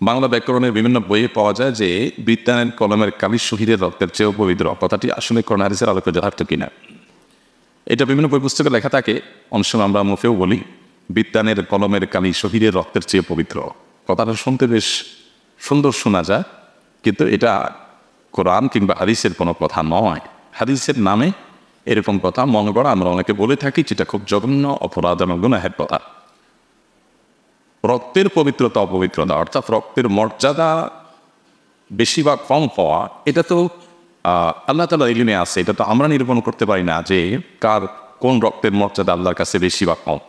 বাংলা ব্যাকরণের বিভিন্ন বইয়ে পাওয়া যায় যে বিদ্যানের কলমের কালি শহীদের রক্তের চেয়েও পবিত্র। কথাটি আসলে কোরআন হাদিসের আলোকে যথার্থ কিনা এটা বিভিন্ন বই পুস্তকে লেখা থাকে। অনেক সময় আমরা মুখেও বলি বিদ্যানের কলমের কালি শহীদের রক্তের চেয়ে পবিত্র। কথাটা শুনতে বেশ সুন্দর শোনা যায়, কিন্তু এটা কোরআন কিংবা হাদিসের কোনো কথা নয়। হাদিসের নামে এরকম কথা মনে করা আমরা অনেকে বলে থাকি, যেটা খুব জঘন্য অপরাধ এবং গুনাহের কথা। রক্তের পবিত্রতা অপবিত্রতা, অর্থাৎ রক্তের মর্যাদা বেশি বা কম হওয়া, এটা তো আল্লাহ তাআলার ইলমে আছে। এটা তো আমরা নিরূপণ করতে পারি না যে কার কোন রক্তের মর্যাদা আল্লাহর কাছে বেশি বা কম।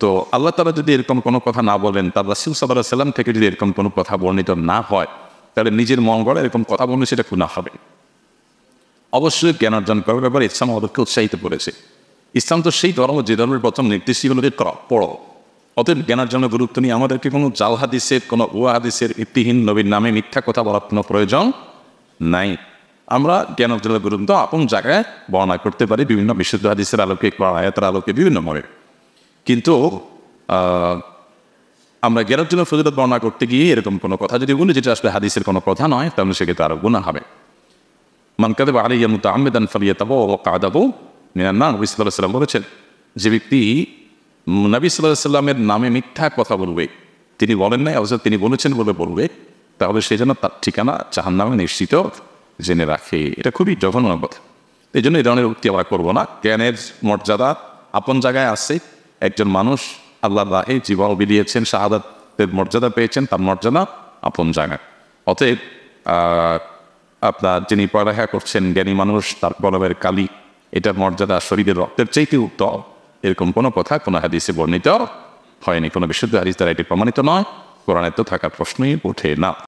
তো আল্লাহ তাআলা যদি এরকম কোনো কথা না বলেন, তার রাসূল সাল্লাল্লাহু আলাইহি সাল্লাম থেকে যদি এরকম কোনো কথা বর্ণিত না হয়, তাহলে নিজের মন গড়া এরকম কথা বললে সেটা গুনাহ হবে। অবশ্যই জ্ঞান অর্জন করার ব্যাপারে ইসলাম আমাদেরকে উৎসাহিত করেছে। ইসলাম তো সেই ধর্ম যে ধর্মের প্রথম নির্দেশই হলো যে পড়ো। অতএব জ্ঞান অর্জনের গুরুত্ব নিয়ে আমাদেরকে কোনো জাল হাদিসের, কোনো ভুয়া হাদিসের, ভিত্তিহীন নবীর নামে মিথ্যা কথা বলার কোনো প্রয়োজন নাই। আমরা জ্ঞান অর্জনের গুরুত্ব আপন জায়গায় বর্ণনা করতে পারি বিভিন্ন বিশুদ্ধ হাদিসের আলোকে, আয়াতের আলোকে, বিভিন্নভাবে। কিন্তু আমরা জ্ঞান অর্জনের ফজিলত বর্ণনা করতে গিয়ে এরকম কোনো কথা যদি বলি যেটা আসলে হাদিসের কোনো কথা নয়, তাহলে সেক্ষেত্রে আরও গুনাহ হবে। মান কাযাবা আলাইয়া মুতাআম্মিদান ফালিয়াতাবাওয়া মাকআদাহু মিনান নার। নবী সাল্লাল্লাহু আলাইহি ওয়াসাল্লাম বলেছেন, যে ব্যক্তি নবী সাল্লাল্লাহু আলাইহি ওয়াসাল্লামের নামে মিথ্যা কথা বলবে, তিনি বলেন নাই অবশ্য তিনি বলেছেন বলে বলবে, তাহলে সে যেন তার ঠিকানা জাহান্নামে নিশ্চিত জেনে রাখে। এটা খুবই জঘন্য কথা। এই জন্য এই ধরনের উক্তি আমরা করবো না। জ্ঞানের মর্যাদা আপন জায়গায় আছে। একজন মানুষ আল্লাহর রাহে জীবন বিলিয়েছেন, শাহাদাতের মর্যাদা পেয়েছেন, তার মর্যাদা আপন জায়গায়। অতএব আপনার যিনি পড়ালেখা করছেন জ্ঞানী মানুষ, তার কলমের কালি এটার মর্যাদা শরীরের রক্তের চাইতে উত্তম, এরকম কোনো কথা কোনো হাদিসে বর্ণিত হয়নি। কোনো বিশুদ্ধ হাদিস দ্বারা এটি প্রমাণিত নয়। কোরআনে তো থাকার প্রশ্নই ওঠে না।